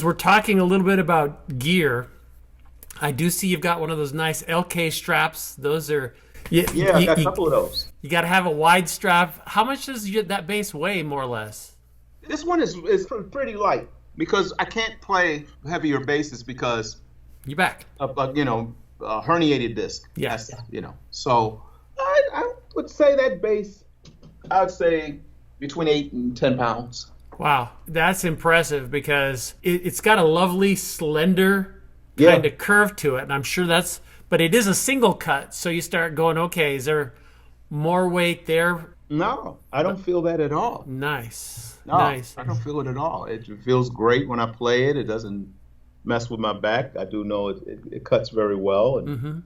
we're talking a little bit about gear, I do see you've got one of those nice LK straps. Those are... Yeah, I got a couple of those. You got to have a wide strap. How much does that bass weigh, more or less? This one is pretty light because I can't play heavier basses because you back. Herniated disc. Yes. So I would say that bass, I would say between 8 and 10 pounds. Wow, that's impressive because it's got a lovely, slender kind of curve to it, and I'm sure but it is a single cut, so you start going, okay, is there more weight there? No, I don't feel that at all. Nice. No, nice. I don't feel it at all. It feels great when I play it. It doesn't mess with my back. I do know it cuts very well, and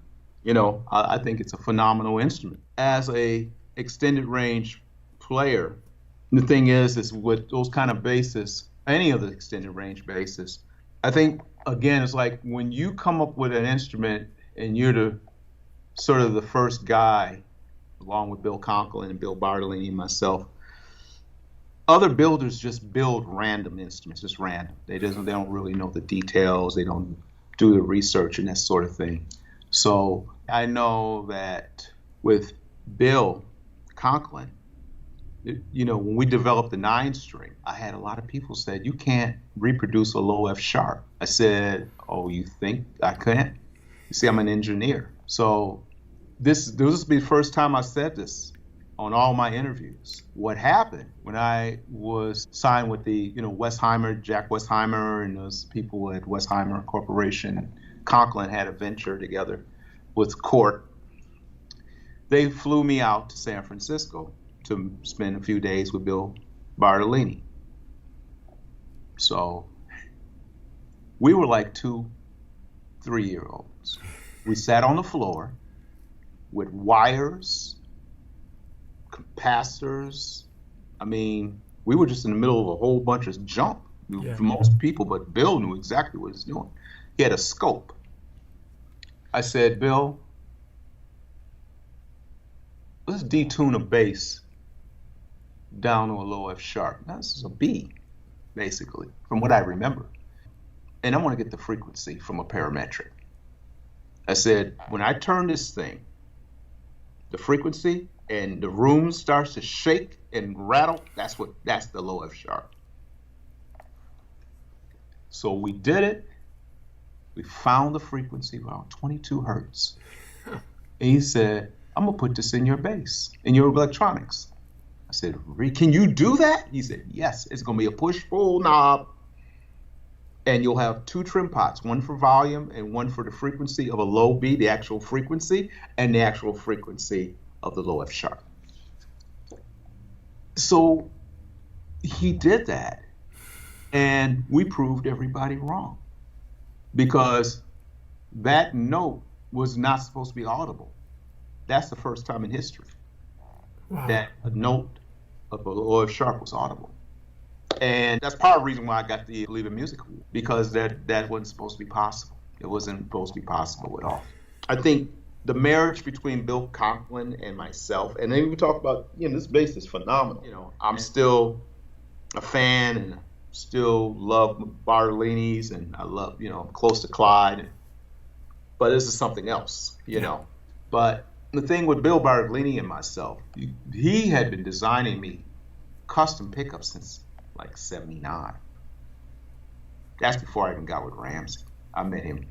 I think it's a phenomenal instrument. As a extended range player, the thing is with those kind of basses, any of the extended range basses, I think, again, it's like when you come up with an instrument and you're the first guy, along with Bill Conklin and Bill Bartolini and myself, other builders just build random instruments, just random. They don't really know the details. They don't do the research and that sort of thing. So I know that with Bill Conklin, when we developed the 9-string, I had a lot of people said, you can't reproduce a low F sharp. I said, oh, you think I can't? You see, I'm an engineer. So this will be the first time I said this on all my interviews. What happened when I was signed with the, Westheimer, Jack Westheimer, and those people at Westheimer Corporation, Conklin had a venture together with Court. They flew me out to San Francisco to spend a few days with Bill Bartolini. So we were like 2 3-year-olds. We sat on the floor with wires, capacitors. I mean, we were just in the middle of a whole bunch of junk for most people, but Bill knew exactly what he was doing. He had a scope. I said, Bill, let's detune a bass down to a low F sharp. Now, this is a B, basically, from what I remember. And I want to get the frequency from a parametric. I said, when I turn this thing, the frequency and the room starts to shake and rattle, that's the low F sharp. So we did it. We found the frequency around 22 hertz. And he said, I'm gonna put this in your bass, in your electronics. I said, can you do that? He said, yes, it's gonna be a push-pull knob. And you'll have 2 trim pots, one for volume and one for the frequency of a low B, the actual frequency, and the actual frequency of the low F sharp. So he did that, and we proved everybody wrong because that note was not supposed to be audible. That's the first time in history that a note of a low F sharp was audible. And that's part of the reason why I got the Believe in Music Award, because that wasn't supposed to be possible. It wasn't supposed to be possible at all. I think the marriage between Bill Conklin and myself, and then we talk about, this bass is phenomenal. I'm still a fan and still love Bartolini's, and I love, I'm close to Clyde. But this is something else, know. But the thing with Bill Bartolini and myself, he had been designing me custom pickups since like 79. That's before I even got with Ramsey. I met him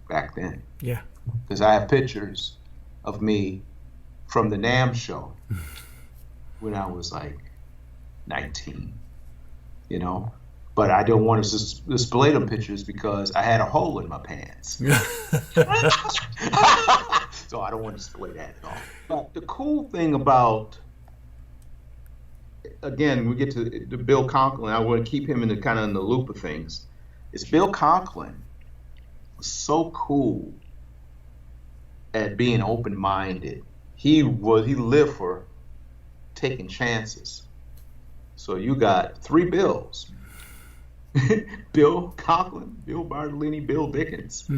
back then. Yeah. Because I have pictures of me from the NAMM show when I was like 19, But I don't want to display them pictures because I had a hole in my pants. So I don't want to display that at all. But the cool thing about, again, we get to Bill Conklin. I want to keep him in the loop of things. Is Bill Conklin was so cool at being open-minded. He lived for taking chances. So you got 3 Bills. Bill Conklin, Bill Bartolini, Bill Dickens,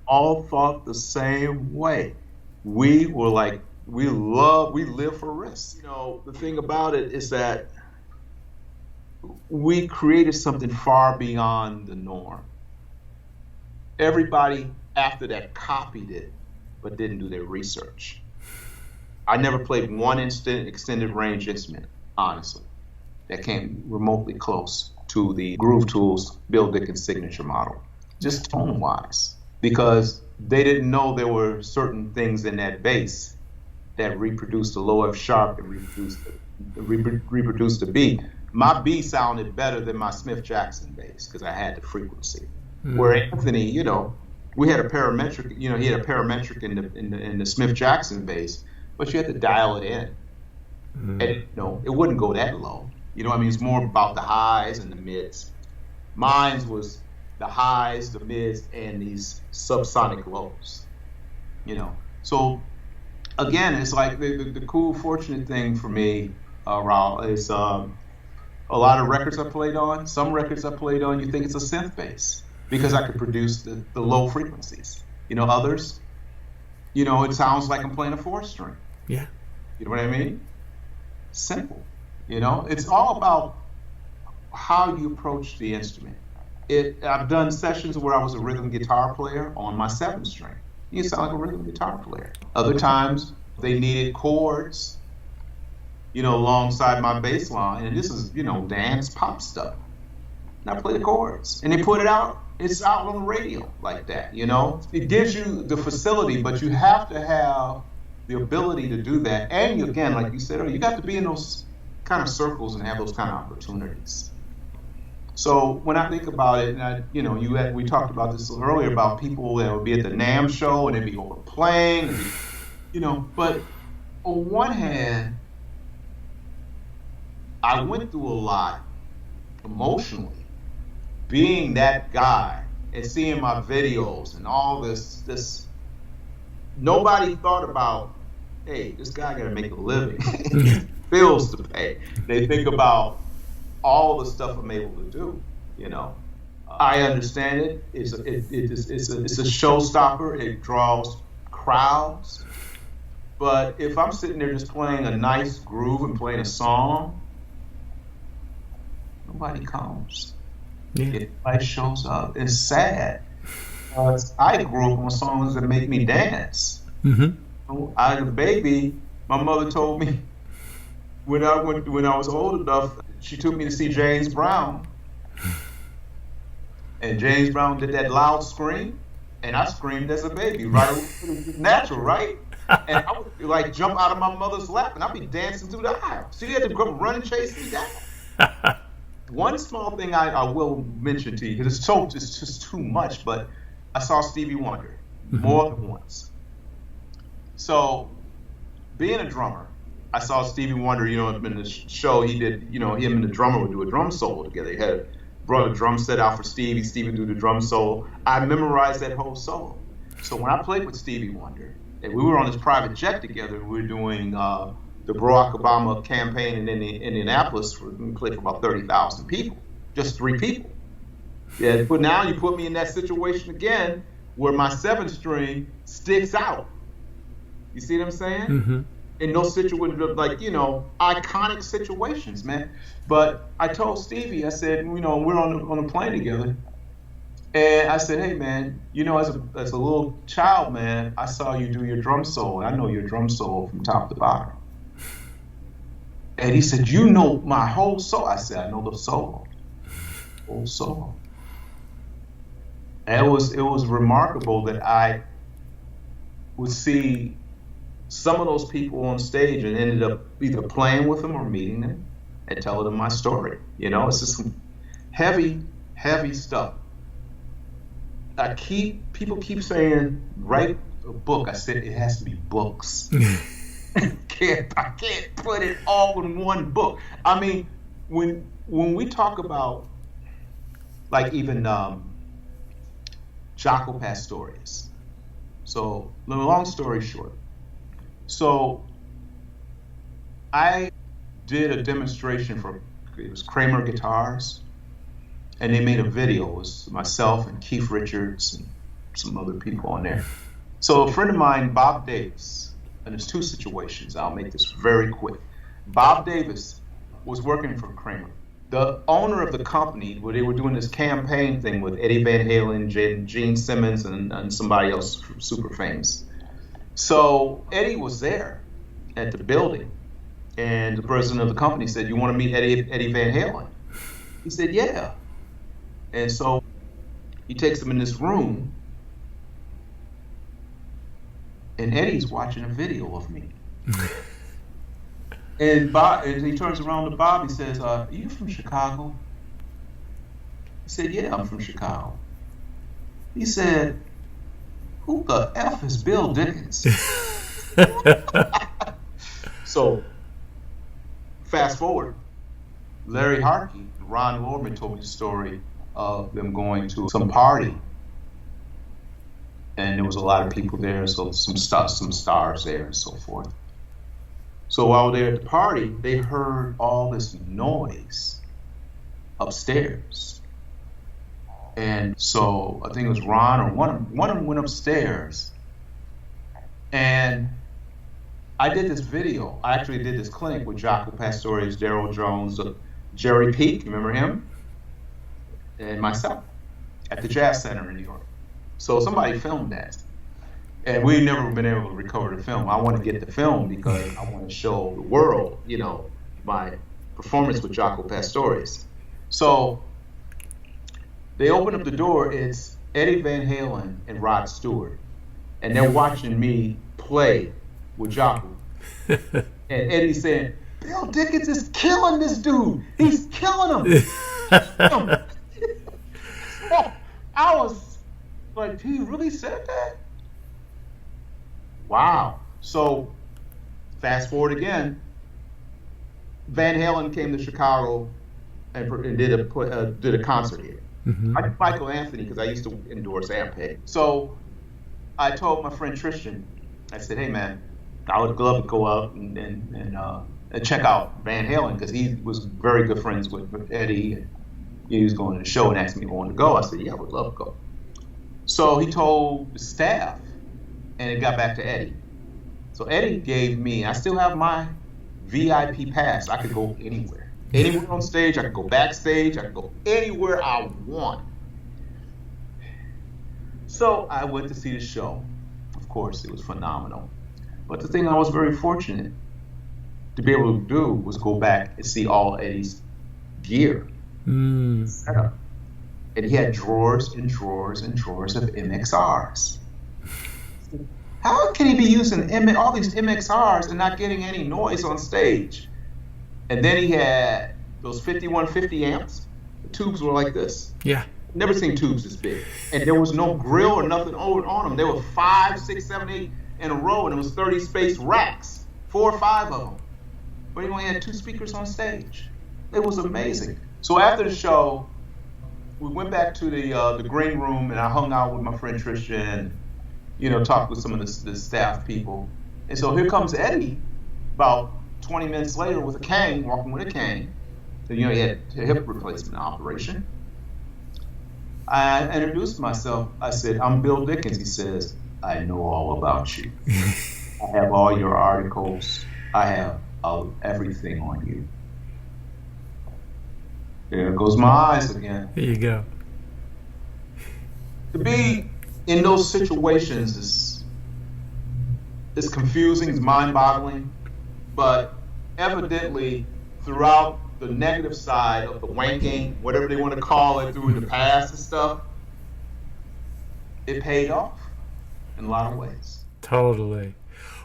all thought the same way. We were like, we live for risk. The thing about it is that we created something far beyond the norm. Everybody after that copied it, but didn't do their research. I never played one extended range instrument, honestly, that came remotely close to the Groove Tools Bill Dickens signature model, just tone-wise, because they didn't know there were certain things in that bass that reproduced the low F sharp and reproduced the B. My B sounded better than my Smith-Jackson bass because I had the frequency. Where Anthony, we had a parametric, he had a parametric in the Smith-Jackson bass, but you had to dial it in. And it wouldn't go that low. It's more about the highs and the mids. Mine was the highs, the mids, and these subsonic lows. So again, it's like the cool, fortunate thing for me, Raul, is a lot of records I played on. Some records I played on, you think it's a synth bass because I could produce the low frequencies. Others, it sounds like I'm playing a 4-string. Yeah. You know what I mean? Simple. It's all about how you approach the instrument. I've done sessions where I was a rhythm guitar player on my 7-string. You sound like a rhythm guitar player. Other times they needed chords, alongside my bass line, and this is, dance pop stuff. And I play the chords, and they put it out. It's out on the radio like that. It gives you the facility, but you have to have the ability to do that. And again, like you said, you got to be in those kind of circles and have those kind of opportunities. So when I think about it, and we talked about this earlier about people that would be at the NAMM show and they'd be overplaying, but on one hand, I went through a lot emotionally, being that guy and seeing my videos and all this. Nobody thought about, hey, this guy got to make a living, bills to pay. They think about all the stuff I'm able to do. I understand it. It's a showstopper. It draws crowds. But if I'm sitting there just playing a nice groove and playing a song, nobody comes. Yeah. Nobody shows up. It's sad. I grew up on songs that make me dance. Mm-hmm. I was a baby. My mother told me when I was old enough, she took me to see James Brown. And James Brown did that loud scream, and I screamed as a baby, right? It was natural, right? And I would like jump out of my mother's lap, and I'd be dancing through the aisle. She had to go run and chase me down. One small thing I will mention to you, because it's just too much, but I saw Stevie Wonder more than once. So, being a drummer, I saw Stevie Wonder, in the show he did, him and the drummer would do a drum solo together. He brought a drum set out for Stevie would do the drum solo. I memorized that whole solo. So when I played with Stevie Wonder, and we were on this private jet together, we were doing the Barack Obama campaign in Indianapolis. We played for about 30,000 people, just 3 people. Yeah, but now you put me in that situation again where my 7-string sticks out. You see what I'm saying? Mm-hmm. In those situations, like, iconic situations, man. But I told Stevie, I said, we're on a plane together. And I said, hey, man, as a little child, man, I saw you do your drum solo. I know your drum solo from top to bottom. And he said, you know my whole solo? I said, I know the solo. Whole solo. And it was remarkable that I would see some of those people on stage and ended up either playing with them or meeting them and telling them my story. It's just some heavy, heavy stuff. People keep saying, write a book. I said, it has to be books. I can't put it all in one book. I mean, when we talk about, like, even Jaco Pastorius. So, long story short. So, I did a demonstration it was Kramer Guitars, and they made a video. It was myself and Keith Richards and some other people on there. So a friend of mine, Bob Davis, and there's 2 situations. I'll make this very quick. Bob Davis was working for Kramer, the owner of the company, where they were doing this campaign thing with Eddie Van Halen, Gene Simmons, and somebody else super famous. So Eddie was there at the building, and the president of the company said, "You want to meet Eddie Van Halen?" He said, "Yeah." And so he takes him in this room, and Eddie's watching a video of me. And he turns around to Bob. He says, "Are you from Chicago?" He said, "Yeah, I'm from Chicago." He said, "Who the F is Bill Dickens?" So, fast forward, Larry Harkey, Ron Lorman told me the story of them going to some party, and there was a lot of people there, so some stars there and so forth. So while they were at the party, they heard all this noise upstairs. And so I think it was Ron or one of them went upstairs. And I did this video. I actually did this clinic with Jaco Pastorius, Daryl Jones, Jerry Peake, remember him? And myself at the Jazz Center in New York. So somebody filmed that. And we've never been able to recover the film. I want to get the film because I want to show the world, my performance with Jaco Pastorius. So they open up the door. It's Eddie Van Halen and Rod Stewart. And they're watching me play with Jaco. And Eddie's saying, "Bill Dickens is killing this dude. He's killing him." I was like, he really said that? Wow. So fast forward again, Van Halen came to Chicago and did a concert here. Mm-hmm. I did Michael Anthony because I used to endorse Ampeg. So I told my friend Tristan, I said, "Hey man, I would love to go out and check out Van Halen," because he was very good friends with Eddie, and he was going to the show and asked me if I wanted to go. I said, "Yeah, I would love to go." So he told the staff, and it got back to Eddie. So Eddie gave me, I still have my VIP pass. I could go anywhere. Anywhere on stage, I could go backstage, I could go anywhere I want. So I went to see the show. Of course, it was phenomenal. But the thing I was very fortunate to be able to do was go back and see all Eddie's gear set up. And he had drawers and drawers and drawers of MXRs. How can he be using all these MXRs and not getting any noise on stage? And then he had those 5150 amps. The tubes were like this. Yeah. Never seen tubes this big. And there was no grill or nothing on them. There were 5, 6, 7, 8 in a row, and it was 30 space racks, 4 or 5 of them. But he only had 2 speakers on stage. It was amazing. So after the show, we went back to the green room, and I hung out with my friend Tristan, talked with some of the staff people. And so here comes Eddie about 20 minutes later with a cane, walking with a cane. So, he had a hip replacement operation. I introduced myself. I said, "I'm Bill Dickens." He says, "I know all about you. I have all your articles. I have everything on you." There goes my eyes again. There you go. To be in those situations is confusing, it's mind-boggling, but evidently throughout the negative side of the wanking, whatever they want to call it, through the past and stuff, it paid off in a lot of ways. Totally.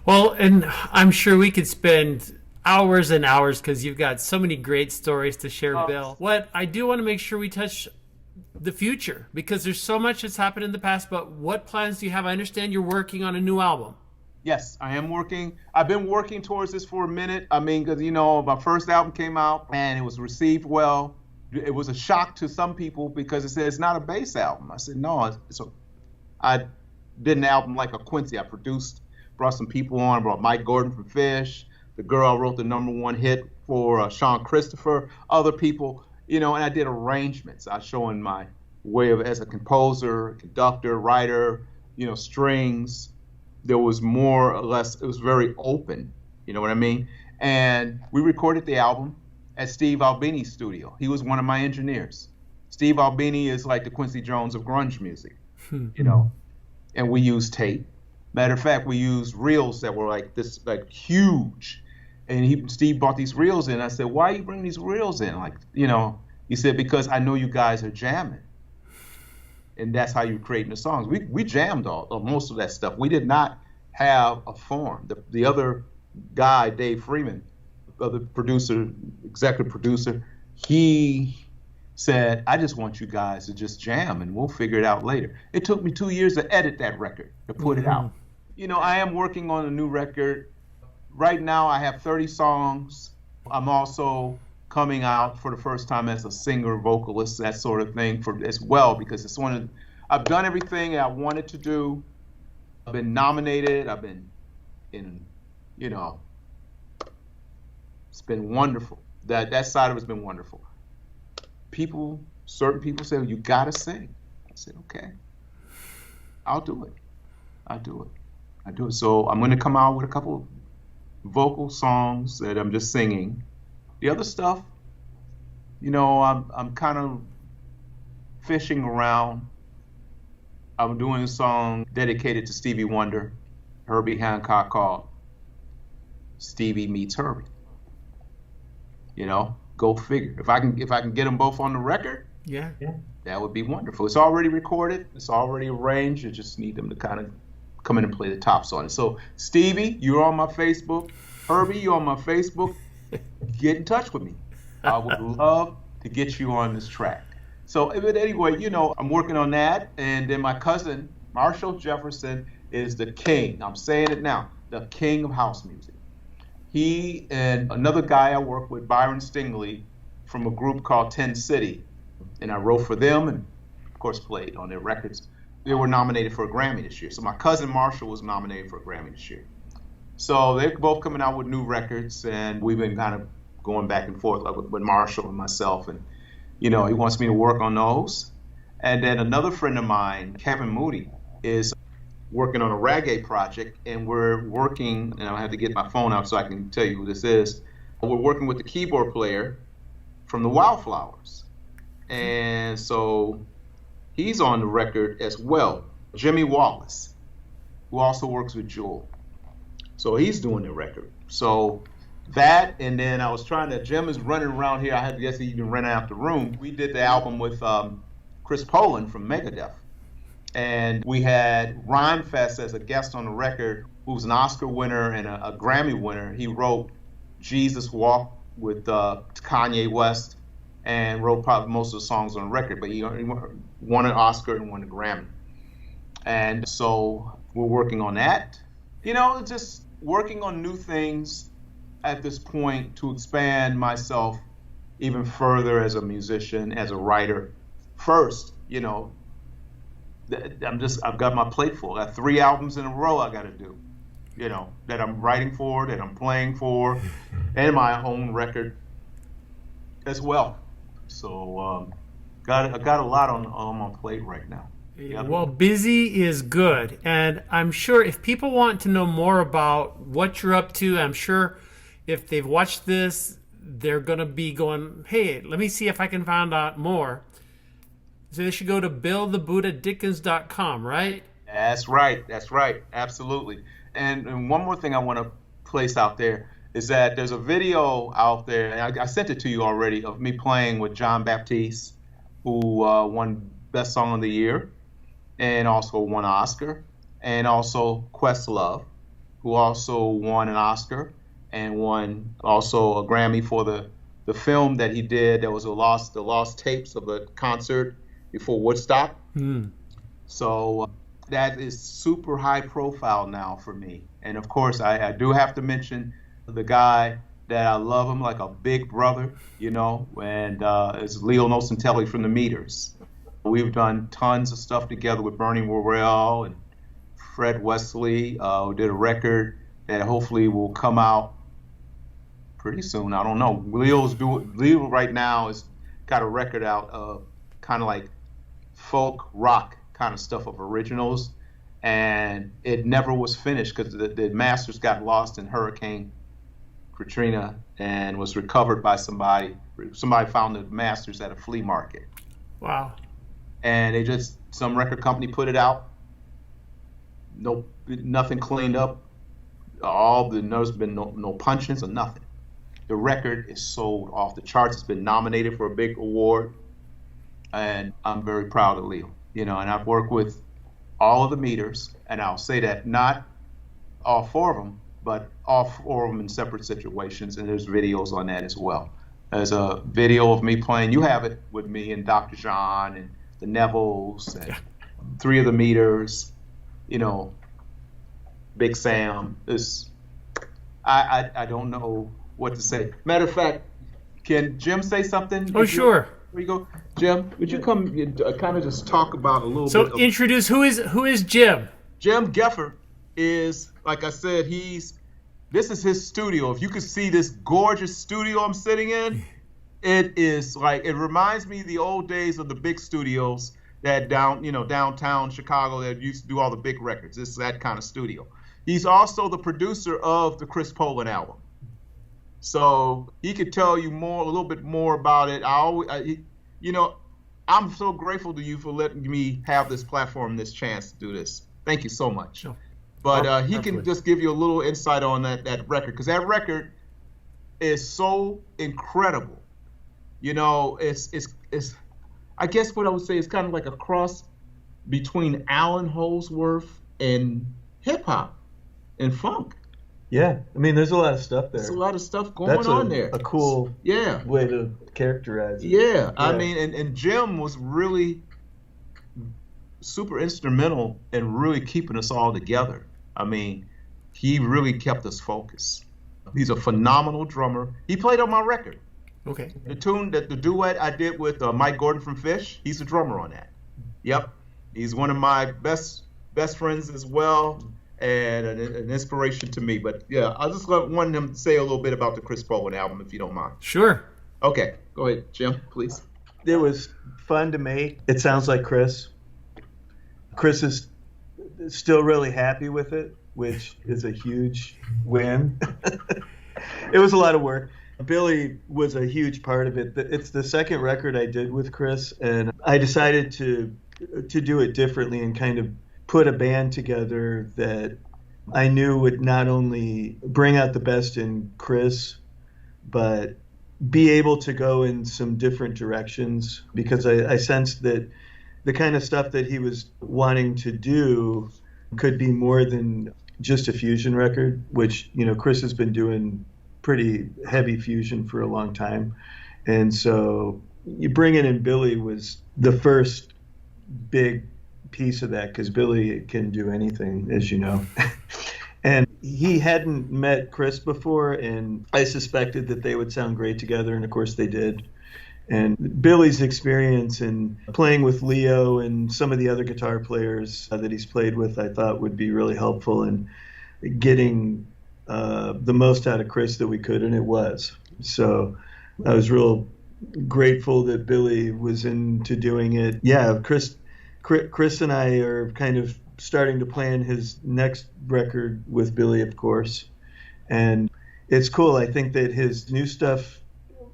Well, and I'm sure we could spend hours and hours because you've got so many great stories to share, Bill. What I do want to make sure we touch the future, because there's so much that's happened in the past, but what plans do you have? I understand you're working on a new album. Yes, I am working. I've been working towards this for a minute. I mean, because, my first album came out and it was received well. It was a shock to some people because it said it's not a bass album. I said, no. I did an album like a Quincy. I produced, brought some people on, brought Mike Gordon from Fish, the girl I wrote the #1 hit for, Sean Christopher, other people, and I did arrangements. I was showing my way as a composer, conductor, writer, strings. There was more or less, it was very open, you know what I mean? And we recorded the album, at Steve Albini's studio. He was one of my engineers. Steve Albini is like the Quincy Jones of grunge music, you know, and we used tape. Matter of fact, we used reels that were like this, like huge. And Steve brought these reels in. I said, why are you bringing these reels in? Like, you know, he said, because I know you guys are jamming. And that's how you're creating the songs. We jammed most of that stuff. We did not have a form. The other guy, Dave Freeman, the producer, executive producer, he said, I just want you guys to just jam and we'll figure it out later. It took me 2 years to edit that record, to put it out. You know, I am working on a new record. Right now I have 30 songs. I'm also coming out for the first time as a singer, vocalist, that sort of thing as well, because it's I've done everything I wanted to do. I've been nominated. I've been you know, it's been wonderful. That side of it's been wonderful. Certain people say, you gotta sing. I said, okay, I'll do it. So I'm gonna come out with a couple vocal songs that I'm just singing. The other stuff, you know, I'm kind of fishing around. I'm doing a song dedicated to Stevie Wonder, Herbie Hancock, called Stevie Meets Herbie. You know, go figure. If I can get them both on the record, yeah, that would be wonderful. It's already recorded. It's already arranged. You just need them to kind of come in and play the tops on it. So Stevie, you're on my Facebook. Herbie, you're on my Facebook. Get in touch with me. I would love to get you on this track. So, but anyway, you know, I'm working on that. And then my cousin, Marshall Jefferson, is the king. I'm saying it now, the king of house music. He and another guy I work with, Byron Stingley, from a group called 10 City. And I wrote for them and, of course, played on their records. They were nominated for a Grammy this year. So my cousin Marshall was nominated for a Grammy this year. So they're both coming out with new records, and we've been kind of going back and forth, like with Marshall and myself. And, you know, he wants me to work on those. And then another friend of mine, Kevin Moody, is working on a reggae project, and we're working, and I have to get my phone out so I can tell you who this is. We're working with the keyboard player from the Wildflowers. And so he's on the record as well, Jimmy Wallace, who also works with Jewel. So he's doing the record. So that, and then I was Jim is running around here. I had to guess he even ran out the room. We did the album with Chris Poland from Megadeth. And we had Rhymefest as a guest on the record, who was an Oscar winner and a Grammy winner. He wrote Jesus Walk with Kanye West and wrote probably most of the songs on the record, but he won an Oscar and won a Grammy. And so we're working on that. You know, just working on new things at this point to expand myself even further as a musician, as a writer. First, you know, I've got my plate full. I got 3 albums in a row I got to do, you know, that I'm writing for, that I'm playing for, and my own record as well. So I got a lot on my plate right now. Yep. Well, busy is good. And I'm sure if people want to know more about what you're up to, I'm sure if they've watched this, they're going to be going, hey, let me see if I can find out more. So they should go to billthebuddha.dickens.com, right? That's right. Absolutely. And one more thing I want to place out there is that there's a video out there, and I sent it to you already, of me playing with John Baptiste, who won Best Song of the Year, and also won an Oscar, and also Questlove, who also won an Oscar and won also a Grammy for the film that he did that was the lost tapes of a concert before Woodstock. So that is super high profile now for me. And of course, I do have to mention the guy that I love him like a big brother, you know, and it's Leo Nocentelli from the Meters. We've done tons of stuff together with Bernie Worrell and Fred Wesley, who did a record that hopefully will come out pretty soon. I don't know. Leo right now has got a record out of kind of like folk rock kind of stuff of originals, and it never was finished because the masters got lost in Hurricane Katrina, and was recovered by somebody. Somebody found the masters at a flea market. Wow. And some record company put it out. Nothing cleaned up. There's been no punch-ins or nothing. The record is sold off the charts. It's been nominated for a big award, and I'm very proud of Leo. And I've worked with all of the meters, and I'll say that not all four of them, but all four of them in separate situations, and there's videos on that as well. There's a video of me playing. You have it with me and Dr. John and the Nevilles and three of the meters. Big Sam. I don't know what to say. Matter of fact, can Jim say something? Oh, sure. Here you go. Jim, would you come kind of just talk about a little bit? So introduce, who is Jim? Jim Geffer is, like I said, this is his studio. If you could see this gorgeous studio I'm sitting in, it reminds me of the old days of the big studios that downtown Chicago that used to do all the big records. It's that kind of studio. He's also the producer of the Chris Poland album. So he could tell you a little bit more about it. I'm so grateful to you for letting me have this platform, this chance to do this. Thank you so much. Sure. But he can just give you a little insight on that record, because that record is so incredible. It's I guess what I would say is kind of like a cross between Alan Holdsworth and hip hop and funk. Yeah, I mean, there's a lot of stuff there. There's a lot of stuff going on there. A cool way to characterize it. Yeah, I mean, and Jim was really super instrumental in really keeping us all together. I mean, he really kept us focused. He's a phenomenal drummer. He played on my record. Okay. The duet I did with Mike Gordon from Fish, he's a drummer on that. Yep. He's one of my best friends as well, and an inspiration to me. But yeah, I just wanted him to say a little bit about the Chris Poland album, if you don't mind. Sure. Okay. Go ahead, Jim, please. It was fun to make. It sounds like Chris. Chris is still really happy with it, which is a huge win. It was a lot of work. Billy was a huge part of it. It's the second record I did with Chris, and I decided to do it differently and kind of put a band together that I knew would not only bring out the best in Chris, but be able to go in some different directions, because I sensed that the kind of stuff that he was wanting to do could be more than just a fusion record, which, Chris has been doing pretty heavy fusion for a long time. And so you bringing in Billy was the first big piece of that, because Billy can do anything, as you know. And he hadn't met Chris before, and I suspected that they would sound great together, and of course they did. And Billy's experience in playing with Leo and some of the other guitar players that he's played with, I thought would be really helpful in getting the most out of Chris that we could, and it was. So I was real grateful that Billy was into doing it. Yeah, Chris and I are kind of starting to plan his next record with Billy, of course. And it's cool. I think that his new stuff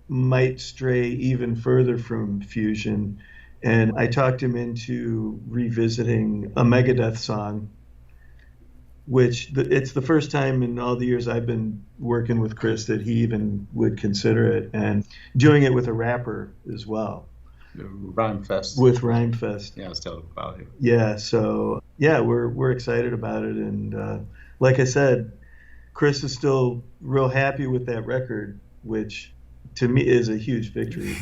might stray even further from fusion. And I talked him into revisiting a Megadeth song, which it's the first time in all the years I've been working with Chris that he even would consider it, and doing it with a rapper as well. Rhymefest. With Rhymefest. Yeah, I was telling about it. Yeah, so yeah, we're excited about it, and like I said, Chris is still real happy with that record, which to me is a huge victory.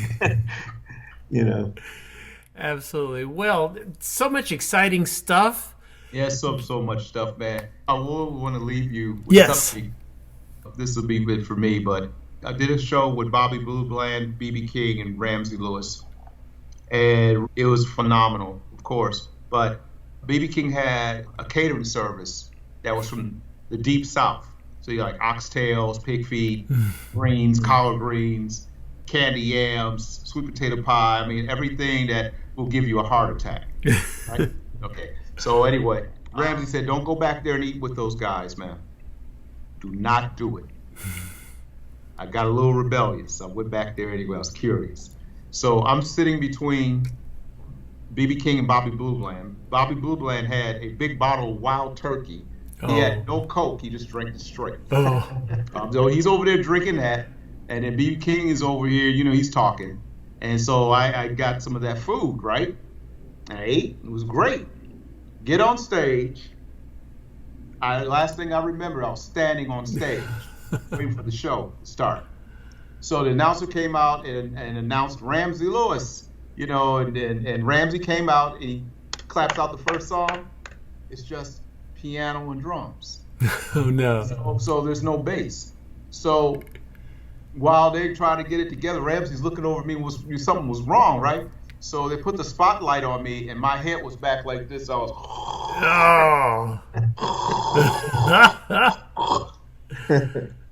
Absolutely. Well, so much exciting stuff. Yeah, so much stuff, man. I will want to leave you with something. This will be good for me, but I did a show with Bobby Blue Bland, B.B. King, and Ramsey Lewis, and it was phenomenal, of course. But B.B. King had a catering service that was from the Deep South. So you like oxtails, pig feet, greens, collard greens, candy yams, sweet potato pie. I mean, everything that will give you a heart attack. Right? Okay. So anyway, Ramsey said, don't go back there and eat with those guys, man. Do not do it. I got a little rebellious. I went back there anyway. I was curious. So I'm sitting between B.B. King and Bobby Blue Bland. Bobby Blue Bland had a big bottle of Wild Turkey. He had no Coke. He just drank it straight. So he's over there drinking that. And then B.B. King is over here, you know, he's talking. And so I got some of that food, right? I ate. It was great. Get on stage. Last thing I remember, I was standing on stage waiting for the show to start. So the announcer came out and announced Ramsey Lewis, you know, and Ramsey came out and he claps out the first song. It's just piano and drums. Oh, no. So there's no bass. So while they try to get it together, Ramsey's looking over at me, something was wrong, right? So they put the spotlight on me, and my head was back like this. I was...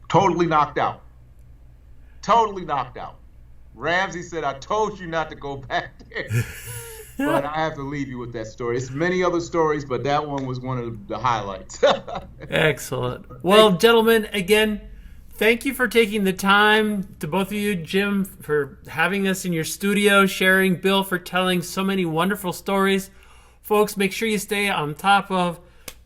Totally knocked out. Totally knocked out. Ramsey said, I told you not to go back there. But I have to leave you with that story. It's many other stories, but that one was one of the highlights. Excellent. Well, gentlemen, again, thank you for taking the time, to both of you, Jim, for having us in your studio, sharing, Bill, for telling so many wonderful stories. Folks, make sure you stay on top of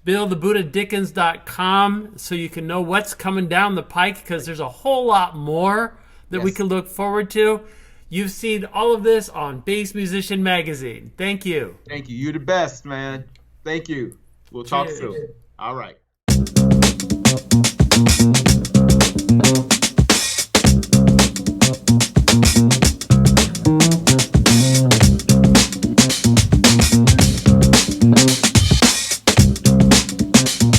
BillTheBuddhaDickens.com so you can know what's coming down the pike, because there's a whole lot more that we can look forward to. You've seen all of this on Bass Musician Magazine. Thank you. Thank you. You're the best, man. Thank you. We'll talk soon. All right.